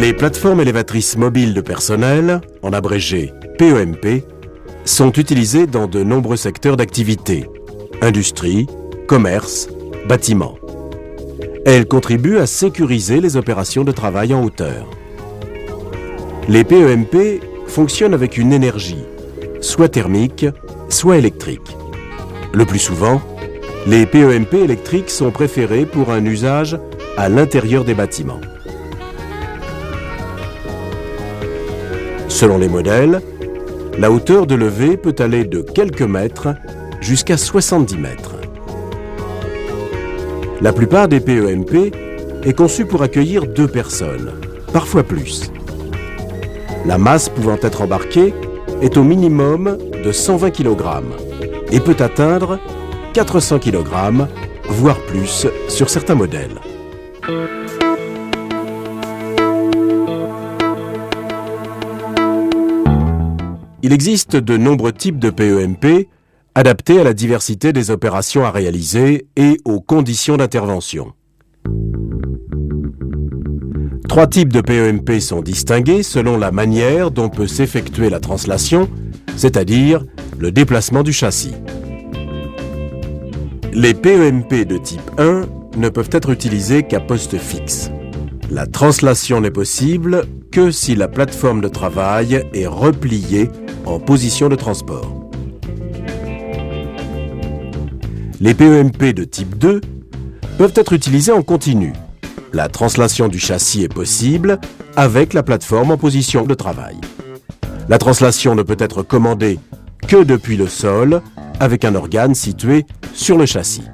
Les plateformes élévatrices mobiles de personnel, en abrégé PEMP, sont utilisées dans de nombreux secteurs d'activité, industrie, commerce, bâtiment. Elles contribuent à sécuriser les opérations de travail en hauteur. Les PEMP fonctionnent avec une énergie, soit thermique, soit électrique. Le plus souvent, les PEMP électriques sont préférés pour un usage à l'intérieur des bâtiments. Selon les modèles, la hauteur de levée peut aller de quelques mètres jusqu'à 70 mètres. La plupart des PEMP est conçue pour accueillir 2 personnes, parfois plus. La masse pouvant être embarquée est au minimum de 120 kg et peut atteindre 400 kg, voire plus sur certains modèles. Il existe de nombreux types de PEMP adaptés à la diversité des opérations à réaliser et aux conditions d'intervention. 3 types de PEMP sont distingués selon la manière dont peut s'effectuer la translation, c'est-à-dire le déplacement du châssis. Les PEMP de type 1 ne peuvent être utilisés qu'à poste fixe. La translation n'est possible que si la plateforme de travail est repliée en position de transport. Les PEMP de type 2 peuvent être utilisés en continu. La translation du châssis est possible avec la plateforme en position de travail. La translation ne peut être commandée que depuis le sol avec un organe situé sur le châssis.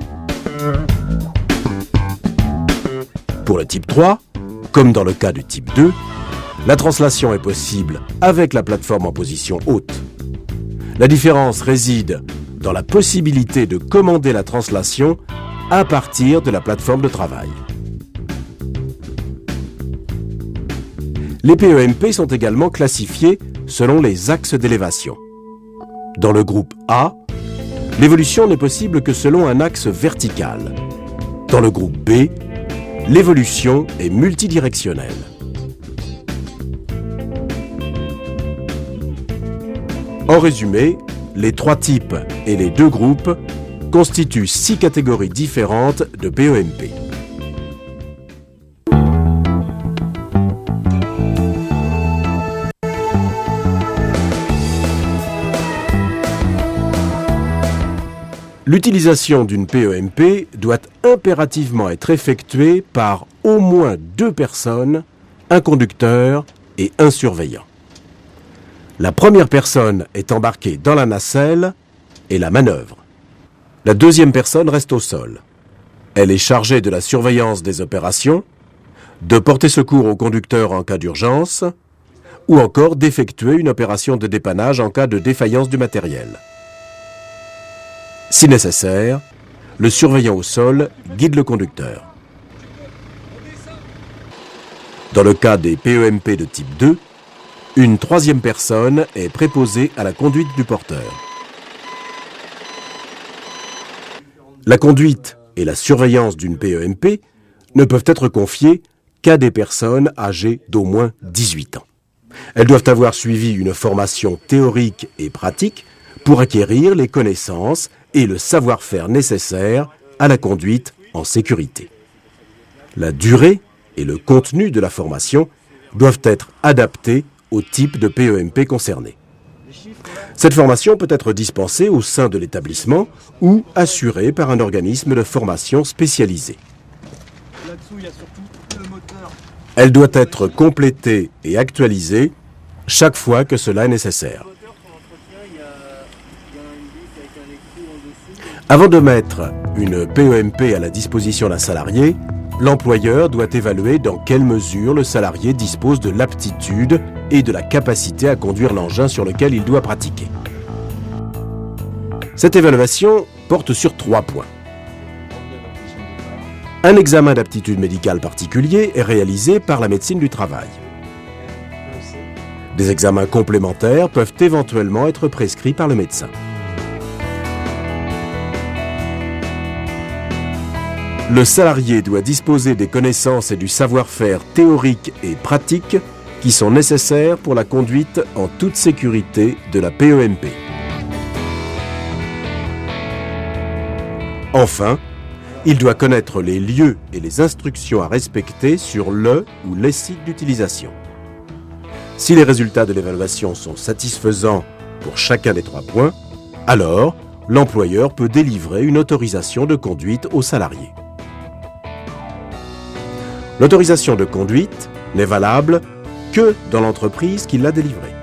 Pour le type 3, comme dans le cas du type 2, la translation est possible avec la plateforme en position haute. La différence réside dans la possibilité de commander la translation à partir de la plateforme de travail. Les PEMP sont également classifiés selon les axes d'élévation. Dans le groupe A, l'évolution n'est possible que selon un axe vertical. Dans le groupe B, l'évolution est multidirectionnelle. En résumé, les 3 types et les 2 groupes constituent 6 catégories différentes de PEMP. L'utilisation d'une PEMP doit impérativement être effectuée par au moins 2 personnes, un conducteur et un surveillant. La première personne est embarquée dans la nacelle et la manœuvre. La deuxième personne reste au sol. Elle est chargée de la surveillance des opérations, de porter secours au conducteur en cas d'urgence ou encore d'effectuer une opération de dépannage en cas de défaillance du matériel. Si nécessaire, le surveillant au sol guide le conducteur. Dans le cas des PEMP de type 2, une 3e personne est préposée à la conduite du porteur. La conduite et la surveillance d'une PEMP ne peuvent être confiées qu'à des personnes âgées d'au moins 18 ans. Elles doivent avoir suivi une formation théorique et pratique pour acquérir les connaissances et le savoir-faire nécessaires à la conduite en sécurité. La durée et le contenu de la formation doivent être adaptés au type de PEMP concerné. Cette formation peut être dispensée au sein de l'établissement ou assurée par un organisme de formation spécialisé. Elle doit être complétée et actualisée chaque fois que cela est nécessaire. Avant de mettre une PEMP à la disposition d'un salarié, l'employeur doit évaluer dans quelle mesure le salarié dispose de l'aptitude et de la capacité à conduire l'engin sur lequel il doit pratiquer. Cette évaluation porte sur 3 points. Un examen d'aptitude médicale particulier est réalisé par la médecine du travail. Des examens complémentaires peuvent éventuellement être prescrits par le médecin. Le salarié doit disposer des connaissances et du savoir-faire théorique et pratique qui sont nécessaires pour la conduite en toute sécurité de la PEMP. Enfin, il doit connaître les lieux et les instructions à respecter sur le ou les sites d'utilisation. Si les résultats de l'évaluation sont satisfaisants pour chacun des 3 points, alors l'employeur peut délivrer une autorisation de conduite au salarié. L'autorisation de conduite n'est valable que dans l'entreprise qui l'a délivrée.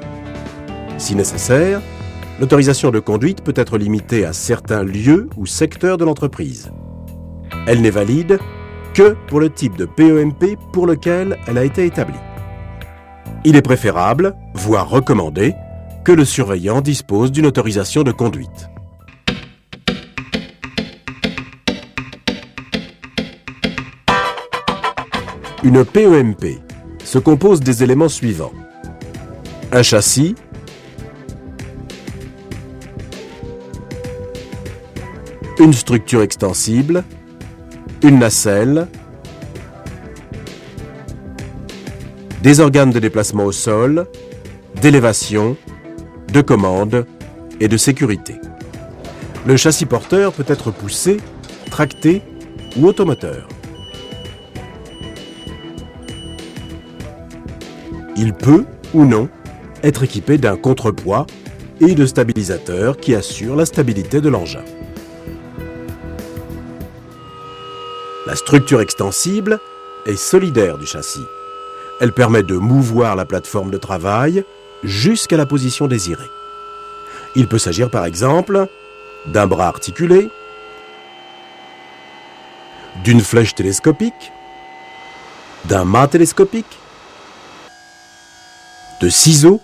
Si nécessaire, l'autorisation de conduite peut être limitée à certains lieux ou secteurs de l'entreprise. Elle n'est valide que pour le type de PEMP pour lequel elle a été établie. Il est préférable, voire recommandé, que le surveillant dispose d'une autorisation de conduite. Une PEMP se compose des éléments suivants. Un châssis, une structure extensible, une nacelle, des organes de déplacement au sol, d'élévation, de commande et de sécurité. Le châssis porteur peut être poussé, tracté ou automoteur. Il peut, ou non, être équipé d'un contrepoids et de stabilisateurs qui assurent la stabilité de l'engin. La structure extensible est solidaire du châssis. Elle permet de mouvoir la plateforme de travail jusqu'à la position désirée. Il peut s'agir par exemple d'un bras articulé, d'une flèche télescopique, d'un mât télescopique, de ciseaux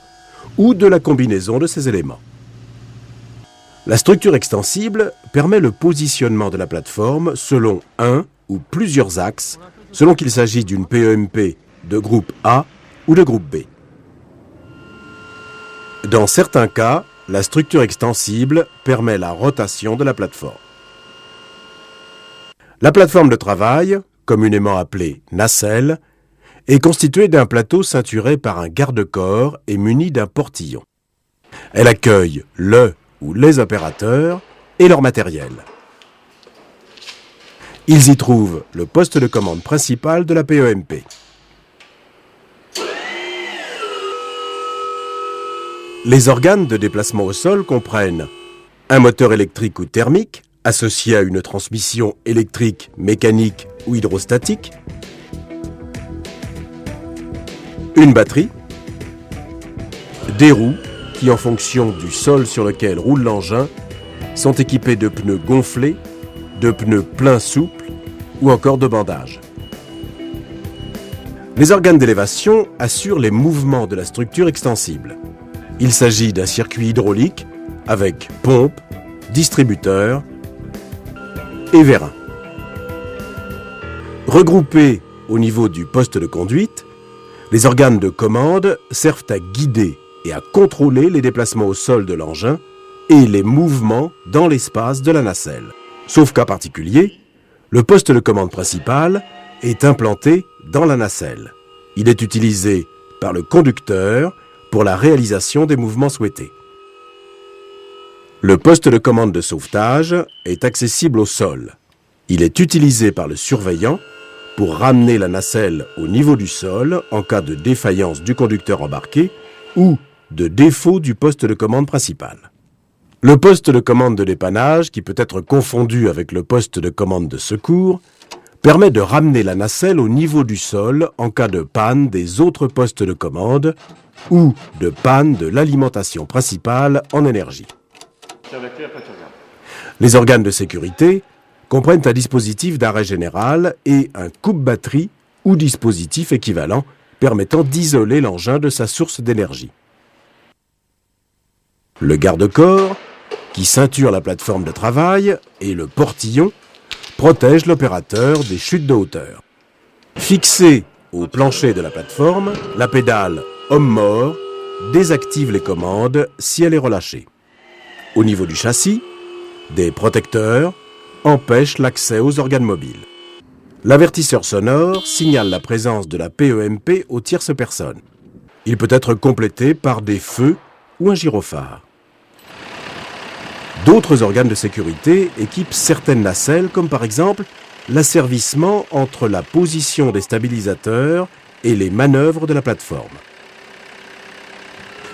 ou de la combinaison de ces éléments. La structure extensible permet le positionnement de la plateforme selon un ou plusieurs axes, selon qu'il s'agit d'une PEMP de groupe A ou de groupe B. Dans certains cas, la structure extensible permet la rotation de la plateforme. La plateforme de travail, communément appelée nacelle, est constituée d'un plateau ceinturé par un garde-corps et muni d'un portillon. Elle accueille le ou les opérateurs et leur matériel. Ils y trouvent le poste de commande principal de la PEMP. Les organes de déplacement au sol comprennent un moteur électrique ou thermique associé à une transmission électrique, mécanique ou hydrostatique, une batterie, des roues qui, en fonction du sol sur lequel roule l'engin, sont équipées de pneus gonflés, de pneus pleins souples ou encore de bandages. Les organes d'élévation assurent les mouvements de la structure extensible. Il s'agit d'un circuit hydraulique avec pompe, distributeur et vérin. Regroupés au niveau du poste de conduite, les organes de commande servent à guider et à contrôler les déplacements au sol de l'engin et les mouvements dans l'espace de la nacelle. Sauf cas particulier, le poste de commande principal est implanté dans la nacelle. Il est utilisé par le conducteur pour la réalisation des mouvements souhaités. Le poste de commande de sauvetage est accessible au sol. Il est utilisé par le surveillant pour ramener la nacelle au niveau du sol en cas de défaillance du conducteur embarqué ou de défaut du poste de commande principal. Le poste de commande de dépannage, qui peut être confondu avec le poste de commande de secours, permet de ramener la nacelle au niveau du sol en cas de panne des autres postes de commande ou de panne de l'alimentation principale en énergie. Les organes de sécurité comprennent un dispositif d'arrêt général et un coupe-batterie ou dispositif équivalent permettant d'isoler l'engin de sa source d'énergie. Le garde-corps, qui ceinture la plateforme de travail, et le portillon protègent l'opérateur des chutes de hauteur. Fixée au plancher de la plateforme, la pédale homme-mort désactive les commandes si elle est relâchée. Au niveau du châssis, des protecteurs empêchent l'accès aux organes mobiles. L'avertisseur sonore signale la présence de la PEMP aux tierces personnes. Il peut être complété par des feux ou un gyrophare. D'autres organes de sécurité équipent certaines nacelles, comme par exemple l'asservissement entre la position des stabilisateurs et les manœuvres de la plateforme.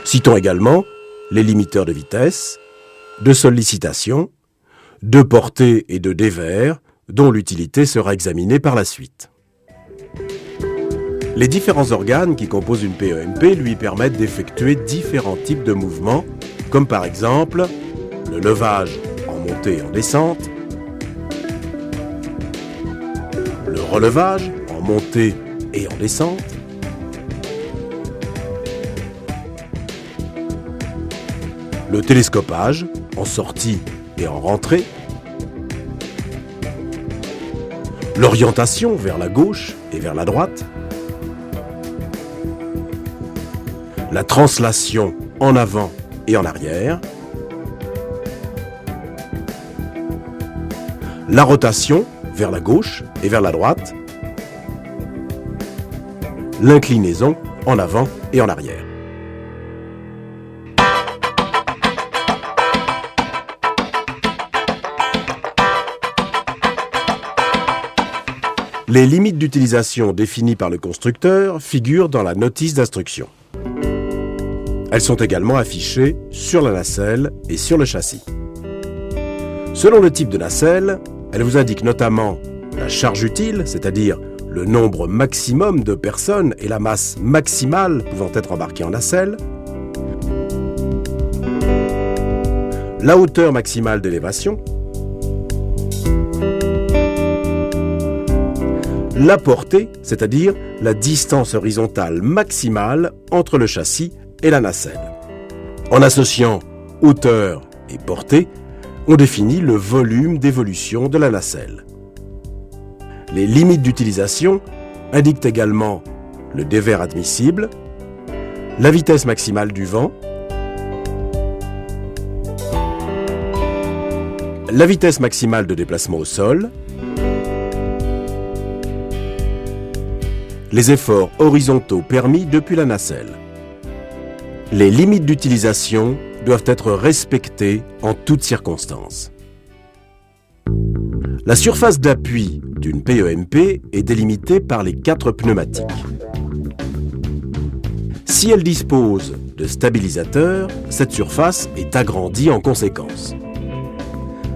Citons également les limiteurs de vitesse, de sollicitation, de portée et de dévers, dont l'utilité sera examinée par la suite. Les différents organes qui composent une PEMP lui permettent d'effectuer différents types de mouvements, comme par exemple le levage en montée et en descente, le relevage en montée et en descente, le télescopage en sortie et en rentrée, l'orientation vers la gauche et vers la droite, la translation en avant et en arrière, la rotation vers la gauche et vers la droite, l'inclinaison en avant et en arrière. Les limites d'utilisation définies par le constructeur figurent dans la notice d'instruction. Elles sont également affichées sur la nacelle et sur le châssis. Selon le type de nacelle, elle vous indique notamment la charge utile, c'est-à-dire le nombre maximum de personnes et la masse maximale pouvant être embarquée en nacelle, la hauteur maximale d'élévation, la portée, c'est-à-dire la distance horizontale maximale entre le châssis et la nacelle. En associant hauteur et portée, on définit le volume d'évolution de la nacelle. Les limites d'utilisation indiquent également le dévers admissible, la vitesse maximale du vent, la vitesse maximale de déplacement au sol, les efforts horizontaux permis depuis la nacelle. Les limites d'utilisation doivent être respectées en toutes circonstances. La surface d'appui d'une PEMP est délimitée par les 4 pneumatiques. Si elle dispose de stabilisateurs, cette surface est agrandie en conséquence.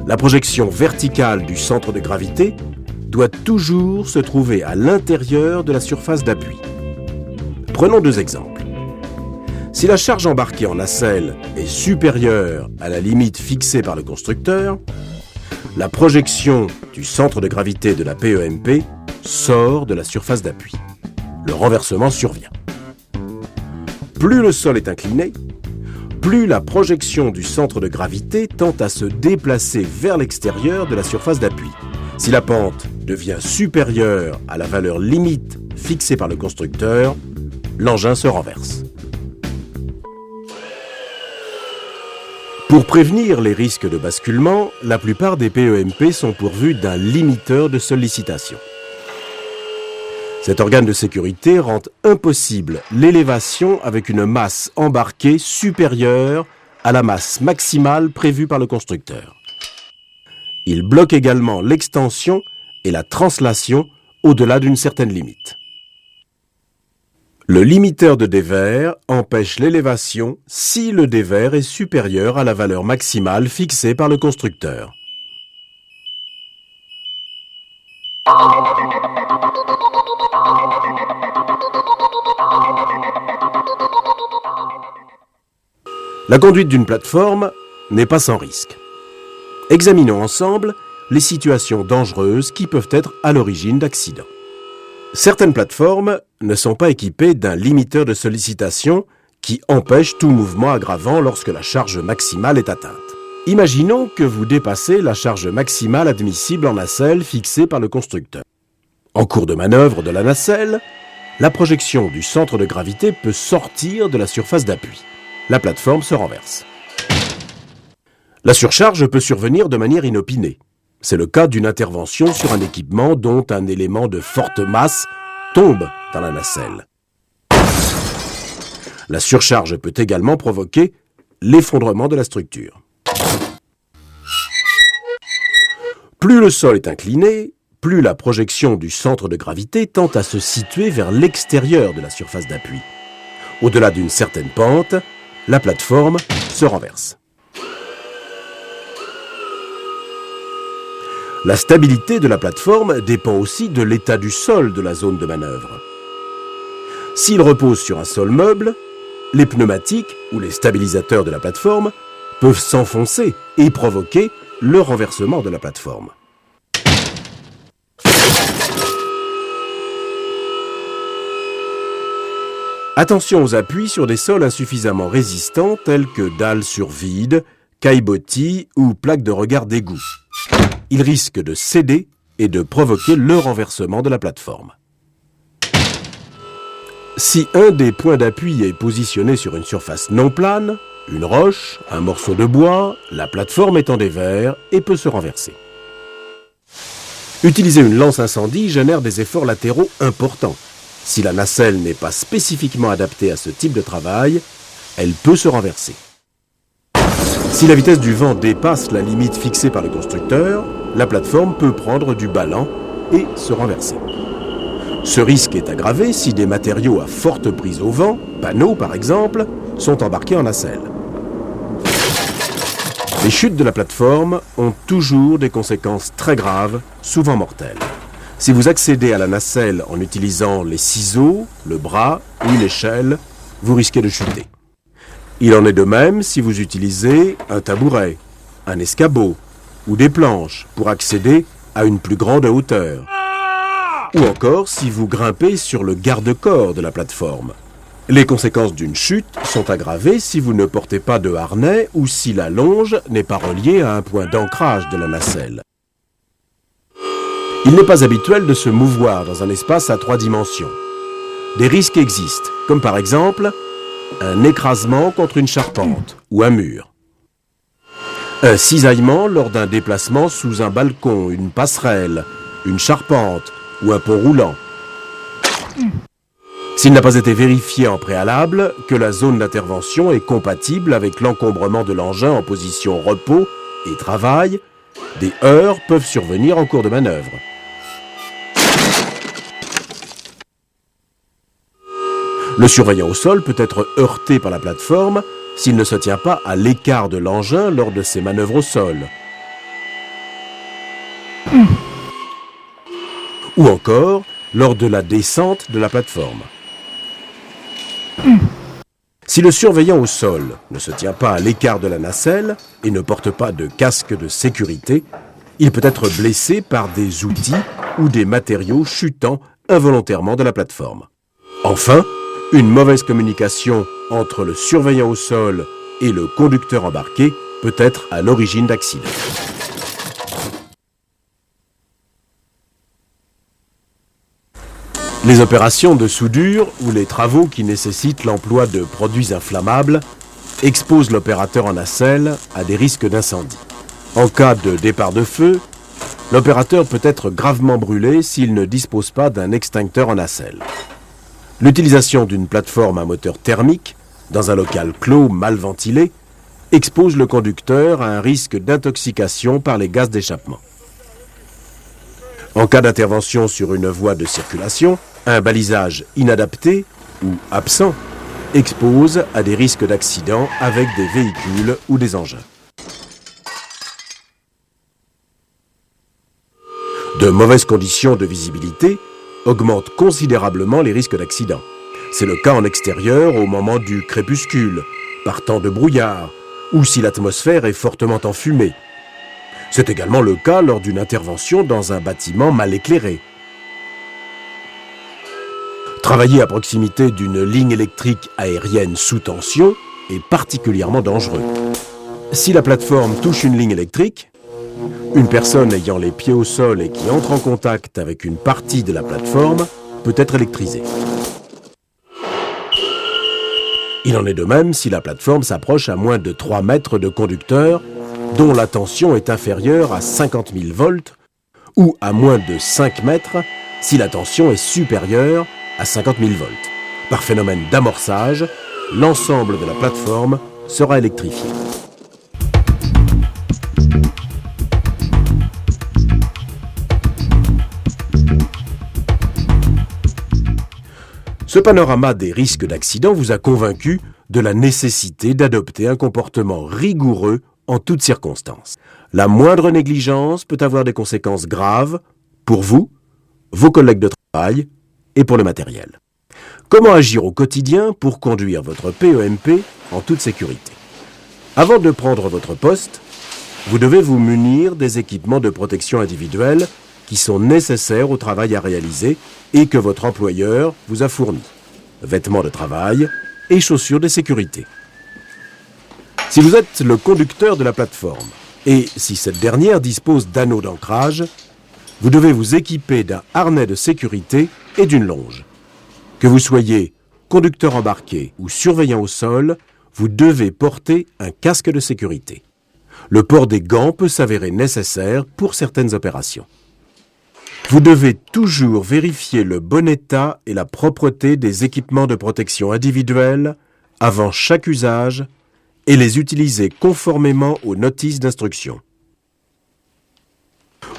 La projection verticale du centre de gravité doit toujours se trouver à l'intérieur de la surface d'appui. Prenons 2 exemples. Si la charge embarquée en nacelle est supérieure à la limite fixée par le constructeur, la projection du centre de gravité de la PEMP sort de la surface d'appui. Le renversement survient. Plus le sol est incliné, plus la projection du centre de gravité tend à se déplacer vers l'extérieur de la surface d'appui. Si la pente devient supérieure à la valeur limite fixée par le constructeur, l'engin se renverse. Pour prévenir les risques de basculement, la plupart des PEMP sont pourvus d'un limiteur de sollicitation. Cet organe de sécurité rend impossible l'élévation avec une masse embarquée supérieure à la masse maximale prévue par le constructeur. Il bloque également l'extension et la translation au-delà d'une certaine limite. Le limiteur de dévers empêche l'élévation si le dévers est supérieur à la valeur maximale fixée par le constructeur. La conduite d'une plateforme n'est pas sans risque. Examinons ensemble les situations dangereuses qui peuvent être à l'origine d'accidents. Certaines plateformes ne sont pas équipées d'un limiteur de sollicitation qui empêche tout mouvement aggravant lorsque la charge maximale est atteinte. Imaginons que vous dépassez la charge maximale admissible en nacelle fixée par le constructeur. En cours de manœuvre de la nacelle, la projection du centre de gravité peut sortir de la surface d'appui. La plateforme se renverse. La surcharge peut survenir de manière inopinée. C'est le cas d'une intervention sur un équipement dont un élément de forte masse tombe dans la nacelle. La surcharge peut également provoquer l'effondrement de la structure. Plus le sol est incliné, plus la projection du centre de gravité tend à se situer vers l'extérieur de la surface d'appui. Au-delà d'une certaine pente, la plateforme se renverse. La stabilité de la plateforme dépend aussi de l'état du sol de la zone de manœuvre. S'il repose sur un sol meuble, les pneumatiques ou les stabilisateurs de la plateforme peuvent s'enfoncer et provoquer le renversement de la plateforme. Attention aux appuis sur des sols insuffisamment résistants tels que dalles sur vide, caillebotis ou plaques de regard d'égout. Ils risquent de céder et de provoquer le renversement de la plateforme. Si un des points d'appui est positionné sur une surface non plane, une roche, un morceau de bois, la plateforme est en dévers et peut se renverser. Utiliser une lance incendie génère des efforts latéraux importants. Si la nacelle n'est pas spécifiquement adaptée à ce type de travail, elle peut se renverser. Si la vitesse du vent dépasse la limite fixée par le constructeur, la plateforme peut prendre du ballon et se renverser. Ce risque est aggravé si des matériaux à forte prise au vent, panneaux par exemple, sont embarqués en nacelle. Les chutes de la plateforme ont toujours des conséquences très graves, souvent mortelles. Si vous accédez à la nacelle en utilisant les ciseaux, le bras ou une échelle, vous risquez de chuter. Il en est de même si vous utilisez un tabouret, un escabeau ou des planches pour accéder à une plus grande hauteur. Ou encore si vous grimpez sur le garde-corps de la plateforme. Les conséquences d'une chute sont aggravées si vous ne portez pas de harnais ou si la longe n'est pas reliée à un point d'ancrage de la nacelle. Il n'est pas habituel de se mouvoir dans un espace à 3 dimensions. Des risques existent, comme par exemple un écrasement contre une charpente ou un mur. Un cisaillement lors d'un déplacement sous un balcon, une passerelle, une charpente ou un pont roulant. S'il n'a pas été vérifié en préalable que la zone d'intervention est compatible avec l'encombrement de l'engin en position repos et travail, des heurts peuvent survenir en cours de manœuvre. Le surveillant au sol peut être heurté par la plateforme s'il ne se tient pas à l'écart de l'engin lors de ses manœuvres au sol. Ou encore lors de la descente de la plateforme. Si le surveillant au sol ne se tient pas à l'écart de la nacelle et ne porte pas de casque de sécurité, il peut être blessé par des outils ou des matériaux chutant involontairement de la plateforme. Enfin, une mauvaise communication entre le surveillant au sol et le conducteur embarqué peut être à l'origine d'accidents. Les opérations de soudure ou les travaux qui nécessitent l'emploi de produits inflammables exposent l'opérateur en nacelle à des risques d'incendie. En cas de départ de feu, l'opérateur peut être gravement brûlé s'il ne dispose pas d'un extincteur en nacelle. L'utilisation d'une plateforme à moteur thermique dans un local clos mal ventilé expose le conducteur à un risque d'intoxication par les gaz d'échappement. En cas d'intervention sur une voie de circulation, un balisage inadapté ou absent expose à des risques d'accident avec des véhicules ou des engins. De mauvaises conditions de visibilité augmentent considérablement les risques d'accident. C'est le cas en extérieur au moment du crépuscule, par temps de brouillard, ou si l'atmosphère est fortement enfumée. C'est également le cas lors d'une intervention dans un bâtiment mal éclairé. Travailler à proximité d'une ligne électrique aérienne sous tension est particulièrement dangereux. Si la plateforme touche une ligne électrique, une personne ayant les pieds au sol et qui entre en contact avec une partie de la plateforme peut être électrisée. Il en est de même si la plateforme s'approche à moins de 3 mètres de conducteur dont la tension est inférieure à 50 000 volts ou à moins de 5 mètres si la tension est supérieure à 50 000 volts. Par phénomène d'amorçage, l'ensemble de la plateforme sera électrifié. Ce panorama des risques d'accident vous a convaincu de la nécessité d'adopter un comportement rigoureux en toutes circonstances. La moindre négligence peut avoir des conséquences graves pour vous, vos collègues de travail et pour le matériel. Comment agir au quotidien pour conduire votre PEMP en toute sécurité? Avant de prendre votre poste, vous devez vous munir des équipements de protection individuelle qui sont nécessaires au travail à réaliser et que votre employeur vous a fournis. Vêtements de travail et chaussures de sécurité. Si vous êtes le conducteur de la plateforme et si cette dernière dispose d'anneaux d'ancrage, vous devez vous équiper d'un harnais de sécurité et d'une longe. Que vous soyez conducteur embarqué ou surveillant au sol, vous devez porter un casque de sécurité. Le port des gants peut s'avérer nécessaire pour certaines opérations. Vous devez toujours vérifier le bon état et la propreté des équipements de protection individuelle avant chaque usage et les utiliser conformément aux notices d'instruction.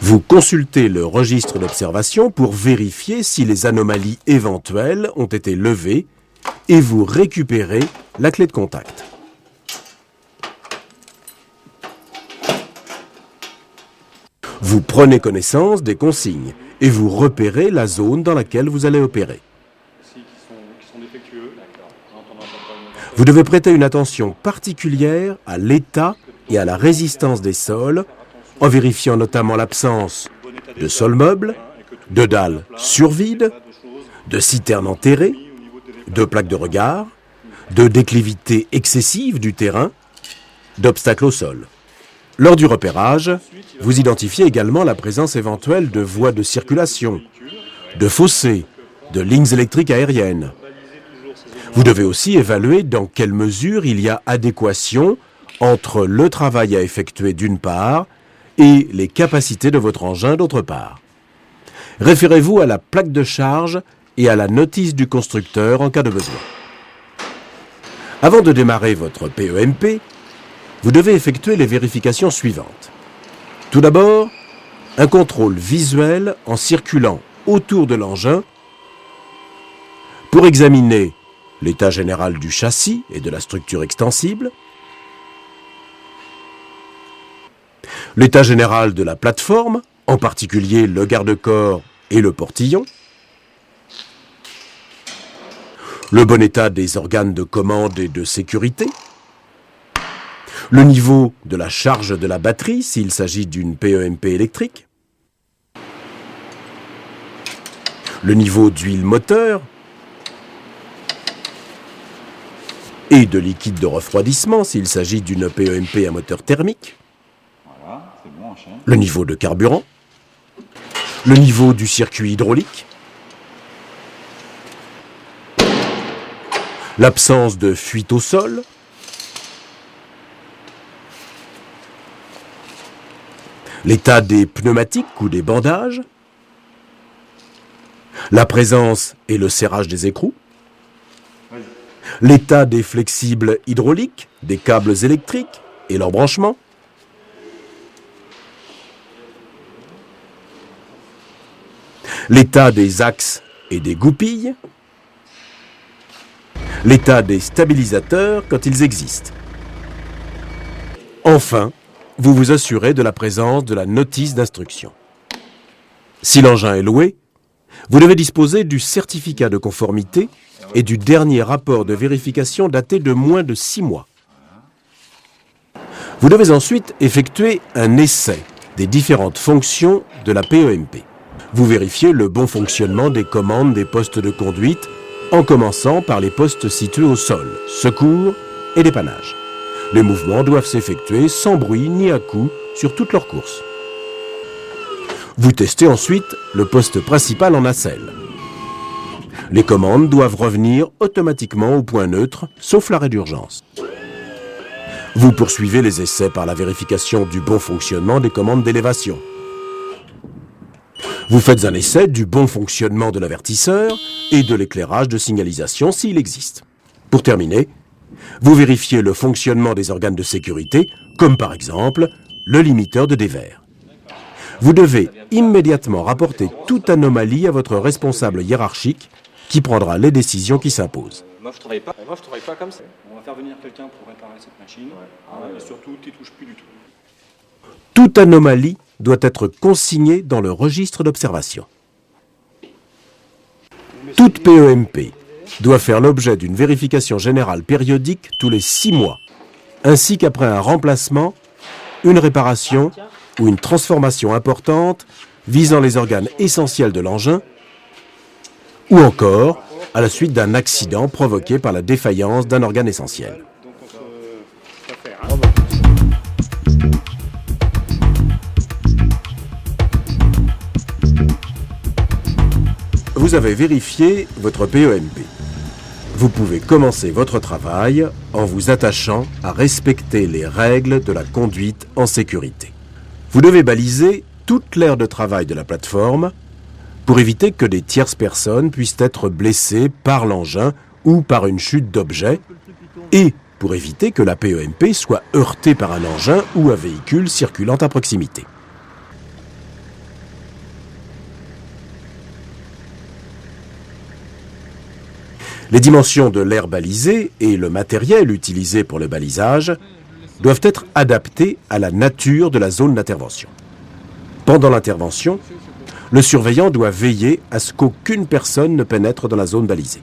Vous consultez le registre d'observation pour vérifier si les anomalies éventuelles ont été levées et vous récupérez la clé de contact. Vous prenez connaissance des consignes et vous repérez la zone dans laquelle vous allez opérer. Vous devez prêter une attention particulière à l'état et à la résistance des sols, en vérifiant notamment l'absence de sol meuble, de dalles sur vide, de citernes enterrées, de plaques de regard, de déclivité excessive du terrain, d'obstacles au sol. Lors du repérage, vous identifiez également la présence éventuelle de voies de circulation, de fossés, de lignes électriques aériennes. Vous devez aussi évaluer dans quelle mesure il y a adéquation entre le travail à effectuer d'une part et les capacités de votre engin d'autre part. Référez-vous à la plaque de charge et à la notice du constructeur en cas de besoin. Avant de démarrer votre PEMP, vous devez effectuer les vérifications suivantes. Tout d'abord, un contrôle visuel en circulant autour de l'engin pour examiner l'état général du châssis et de la structure extensible, l'état général de la plateforme, en particulier le garde-corps et le portillon, le bon état des organes de commande et de sécurité, le niveau de la charge de la batterie s'il s'agit d'une PEMP électrique, le niveau d'huile moteur et de liquide de refroidissement s'il s'agit d'une PEMP à moteur thermique, le niveau de carburant, le niveau du circuit hydraulique, l'absence de fuite au sol, l'état des pneumatiques ou des bandages, la présence et le serrage des écrous, l'état des flexibles hydrauliques, des câbles électriques et leurs branchements, l'état des axes et des goupilles, l'état des stabilisateurs quand ils existent. Enfin, vous vous assurez de la présence de la notice d'instruction. Si l'engin est loué, vous devez disposer du certificat de conformité et du dernier rapport de vérification daté de moins de 6 mois. Vous devez ensuite effectuer un essai des différentes fonctions de la PEMP. Vous vérifiez le bon fonctionnement des commandes des postes de conduite en commençant par les postes situés au sol, secours et dépannage. Les mouvements doivent s'effectuer sans bruit ni à-coups sur toute leur course. Vous testez ensuite le poste principal en nacelle. Les commandes doivent revenir automatiquement au point neutre, sauf l'arrêt d'urgence. Vous poursuivez les essais par la vérification du bon fonctionnement des commandes d'élévation. Vous faites un essai du bon fonctionnement de l'avertisseur et de l'éclairage de signalisation s'il existe. Pour terminer, vous vérifiez le fonctionnement des organes de sécurité, comme par exemple le limiteur de dévers. Vous devez immédiatement rapporter toute anomalie à votre responsable hiérarchique qui prendra les décisions qui s'imposent. Moi je travaille pas comme ça. On va faire venir quelqu'un pour réparer cette machine. Et surtout, tu touches plus du tout. Toute anomalie doit être consignée dans le registre d'observation. Toute PEMP doit faire l'objet d'une vérification générale périodique tous les 6 mois, ainsi qu'après un remplacement, une réparation ou une transformation importante visant les organes essentiels de l'engin, ou encore à la suite d'un accident provoqué par la défaillance d'un organe essentiel. Vous avez vérifié votre PEMP. Vous pouvez commencer votre travail en vous attachant à respecter les règles de la conduite en sécurité. Vous devez baliser toute l'aire de travail de la plateforme pour éviter que des tierces personnes puissent être blessées par l'engin ou par une chute d'objets et pour éviter que la PEMP soit heurtée par un engin ou un véhicule circulant à proximité. Les dimensions de l'aire balisée et le matériel utilisé pour le balisage doivent être adaptés à la nature de la zone d'intervention. Pendant l'intervention, le surveillant doit veiller à ce qu'aucune personne ne pénètre dans la zone balisée.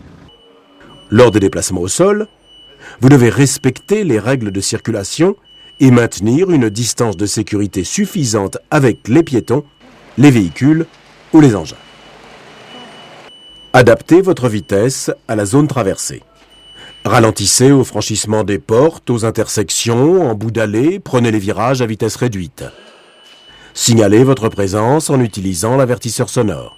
Lors des déplacements au sol, vous devez respecter les règles de circulation et maintenir une distance de sécurité suffisante avec les piétons, les véhicules ou les engins. Adaptez votre vitesse à la zone traversée. Ralentissez au franchissement des portes, aux intersections, en bout d'allée, prenez les virages à vitesse réduite. Signalez votre présence en utilisant l'avertisseur sonore.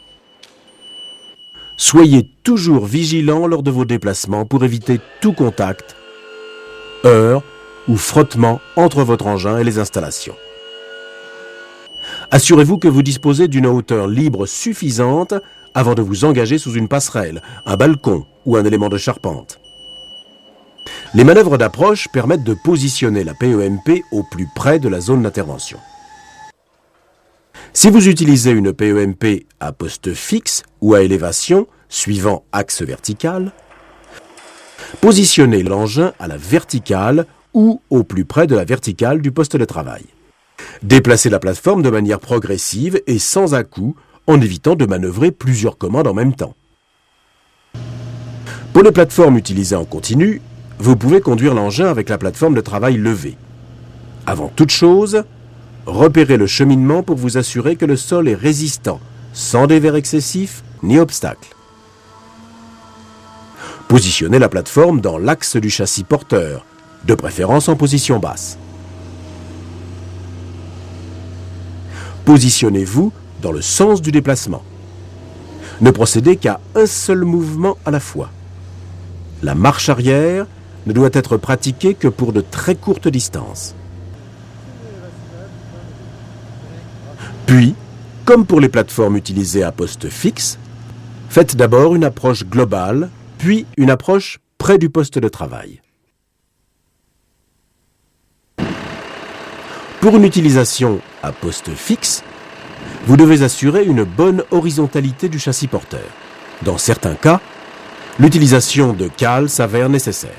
Soyez toujours vigilant lors de vos déplacements pour éviter tout contact, heurts ou frottement entre votre engin et les installations. Assurez-vous que vous disposez d'une hauteur libre suffisante avant de vous engager sous une passerelle, un balcon ou un élément de charpente. Les manœuvres d'approche permettent de positionner la PEMP au plus près de la zone d'intervention. Si vous utilisez une PEMP à poste fixe ou à élévation, suivant axe vertical, positionnez l'engin à la verticale ou au plus près de la verticale du poste de travail. Déplacez la plateforme de manière progressive et sans à-coups, en évitant de manœuvrer plusieurs commandes en même temps. Pour les plateformes utilisées en continu, vous pouvez conduire l'engin avec la plateforme de travail levée. Avant toute chose, repérez le cheminement pour vous assurer que le sol est résistant, sans dévers excessifs ni obstacles. Positionnez la plateforme dans l'axe du châssis porteur, de préférence en position basse. Positionnez-vous dans le sens du déplacement. Ne procédez qu'à un seul mouvement à la fois. La marche arrière ne doit être pratiquée que pour de très courtes distances. Puis, comme pour les plateformes utilisées à poste fixe, faites d'abord une approche globale, puis une approche près du poste de travail. Pour une utilisation à poste fixe, vous devez assurer une bonne horizontalité du châssis porteur. Dans certains cas, l'utilisation de cales s'avère nécessaire.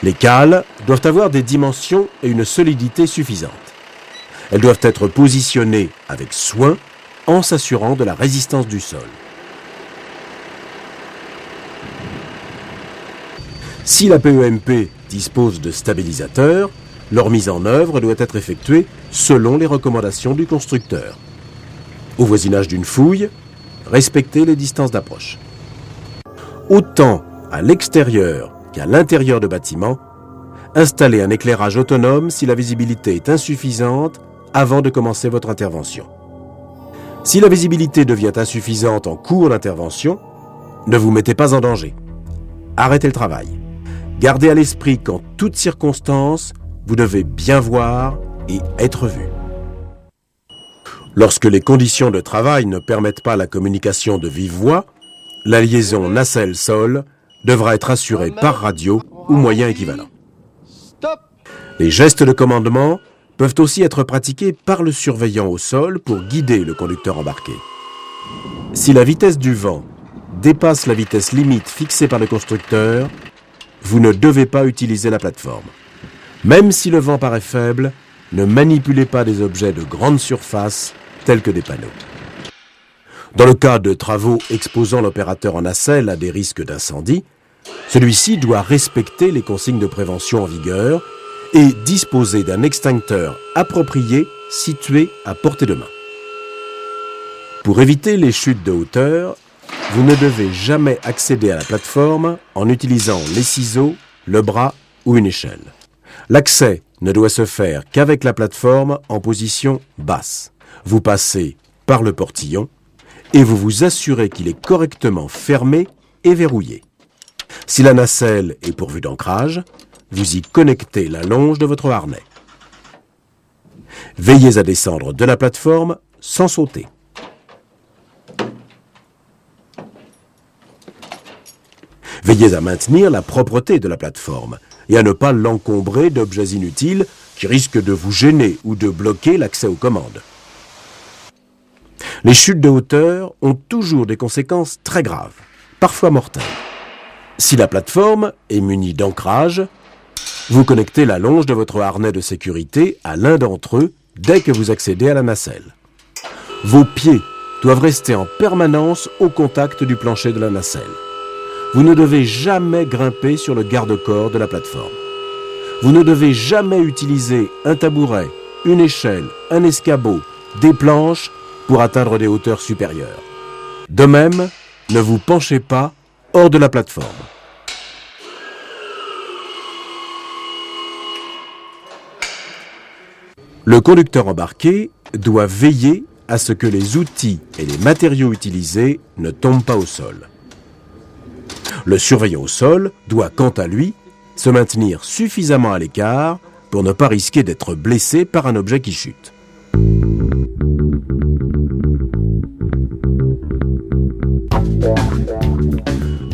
Les cales doivent avoir des dimensions et une solidité suffisantes. Elles doivent être positionnées avec soin en s'assurant de la résistance du sol. Si la PEMP dispose de stabilisateurs, leur mise en œuvre doit être effectuée selon les recommandations du constructeur. Au voisinage d'une fouille, respectez les distances d'approche. Autant à l'extérieur qu'à l'intérieur de bâtiments, installez un éclairage autonome si la visibilité est insuffisante avant de commencer votre intervention. Si la visibilité devient insuffisante en cours d'intervention, ne vous mettez pas en danger. Arrêtez le travail. Gardez à l'esprit qu'en toutes circonstances, vous devez bien voir et être vu. Lorsque les conditions de travail ne permettent pas la communication de vive voix, la liaison nacelle-sol devra être assurée par radio ou moyen équivalent. Les gestes de commandement peuvent aussi être pratiqués par le surveillant au sol pour guider le conducteur embarqué. Si la vitesse du vent dépasse la vitesse limite fixée par le constructeur, vous ne devez pas utiliser la plateforme. Même si le vent paraît faible, ne manipulez pas des objets de grande surface tels que des panneaux. Dans le cas de travaux exposant l'opérateur en nacelle à des risques d'incendie, celui-ci doit respecter les consignes de prévention en vigueur et disposer d'un extincteur approprié situé à portée de main. Pour éviter les chutes de hauteur, vous ne devez jamais accéder à la plateforme en utilisant les ciseaux, le bras ou une échelle. L'accès ne doit se faire qu'avec la plateforme en position basse. Vous passez par le portillon et vous vous assurez qu'il est correctement fermé et verrouillé. Si la nacelle est pourvue d'ancrage, vous y connectez la longe de votre harnais. Veillez à descendre de la plateforme sans sauter. Veillez à maintenir la propreté de la plateforme et à ne pas l'encombrer d'objets inutiles qui risquent de vous gêner ou de bloquer l'accès aux commandes. Les chutes de hauteur ont toujours des conséquences très graves, parfois mortelles. Si la plateforme est munie d'ancrage, vous connectez la longe de votre harnais de sécurité à l'un d'entre eux dès que vous accédez à la nacelle. Vos pieds doivent rester en permanence au contact du plancher de la nacelle. Vous ne devez jamais grimper sur le garde-corps de la plateforme. Vous ne devez jamais utiliser un tabouret, une échelle, un escabeau, des planches pour atteindre des hauteurs supérieures. De même, ne vous penchez pas hors de la plateforme. Le conducteur embarqué doit veiller à ce que les outils et les matériaux utilisés ne tombent pas au sol. Le surveillant au sol doit, quant à lui, se maintenir suffisamment à l'écart pour ne pas risquer d'être blessé par un objet qui chute.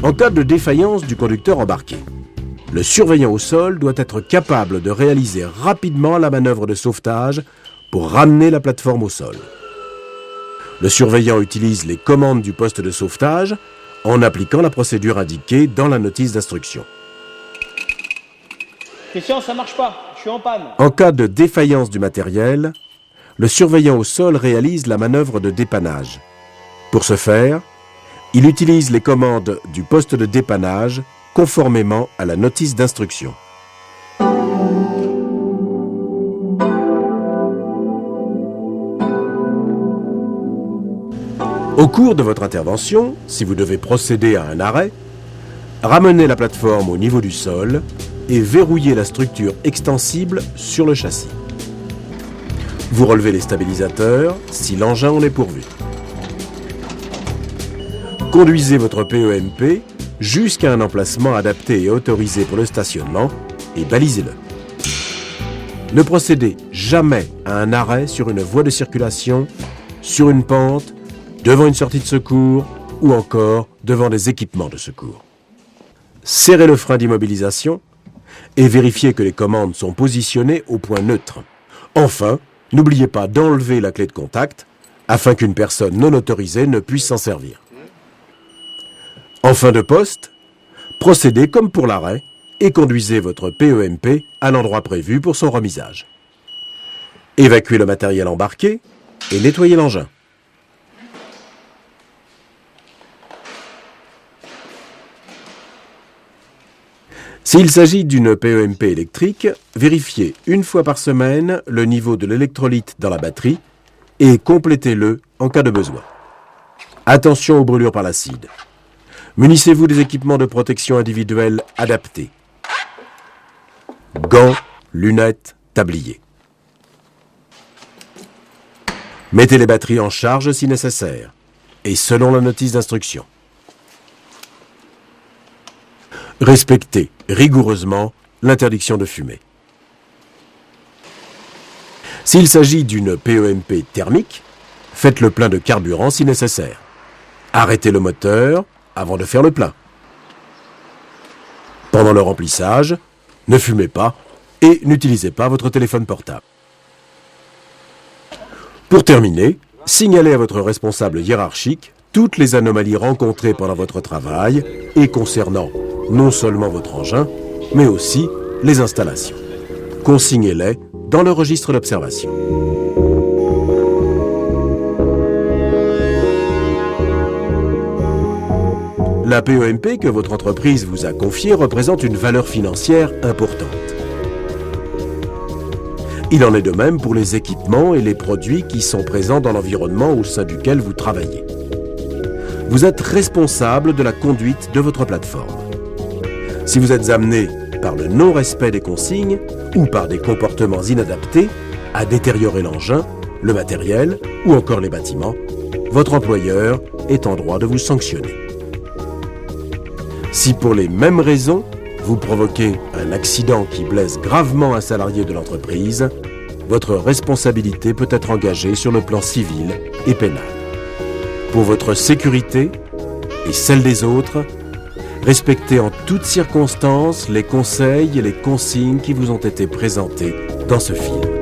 En cas de défaillance du conducteur embarqué, le surveillant au sol doit être capable de réaliser rapidement la manœuvre de sauvetage pour ramener la plateforme au sol. Le surveillant utilise les commandes du poste de sauvetage en appliquant la procédure indiquée dans la notice d'instruction. Christian, ça marche pas, je suis en panne. En cas de défaillance du matériel, le surveillant au sol réalise la manœuvre de dépannage. Pour ce faire, il utilise les commandes du poste de dépannage conformément à la notice d'instruction. Au cours de votre intervention, si vous devez procéder à un arrêt, ramenez la plateforme au niveau du sol et verrouillez la structure extensible sur le châssis. Vous relevez les stabilisateurs si l'engin en est pourvu. Conduisez votre PEMP jusqu'à un emplacement adapté et autorisé pour le stationnement et balisez-le. Ne procédez jamais à un arrêt sur une voie de circulation, sur une pente, devant une sortie de secours ou encore devant des équipements de secours. Serrez le frein d'immobilisation et vérifiez que les commandes sont positionnées au point neutre. Enfin, n'oubliez pas d'enlever la clé de contact afin qu'une personne non autorisée ne puisse s'en servir. En fin de poste, procédez comme pour l'arrêt et conduisez votre PEMP à l'endroit prévu pour son remisage. Évacuez le matériel embarqué et nettoyez l'engin. S'il s'agit d'une PEMP électrique, vérifiez une fois par semaine le niveau de l'électrolyte dans la batterie et complétez-le en cas de besoin. Attention aux brûlures par l'acide. Munissez-vous des équipements de protection individuelle adaptés. Gants, lunettes, tabliers. Mettez les batteries en charge si nécessaire et selon la notice d'instruction. Respectez rigoureusement l'interdiction de fumer. S'il s'agit d'une PEMP thermique, faites le plein de carburant si nécessaire. Arrêtez le moteur avant de faire le plein. Pendant le remplissage, ne fumez pas et n'utilisez pas votre téléphone portable. Pour terminer, signalez à votre responsable hiérarchique toutes les anomalies rencontrées pendant votre travail et concernant non seulement votre engin, mais aussi les installations. Consignez-les dans le registre d'observation. La PEMP que votre entreprise vous a confiée représente une valeur financière importante. Il en est de même pour les équipements et les produits qui sont présents dans l'environnement au sein duquel vous travaillez. Vous êtes responsable de la conduite de votre plateforme. Si vous êtes amené, par le non-respect des consignes ou par des comportements inadaptés, à détériorer l'engin, le matériel ou encore les bâtiments, votre employeur est en droit de vous sanctionner. Si pour les mêmes raisons, vous provoquez un accident qui blesse gravement un salarié de l'entreprise, votre responsabilité peut être engagée sur le plan civil et pénal. Pour votre sécurité et celle des autres, respectez en toutes circonstances les conseils et les consignes qui vous ont été présentés dans ce film.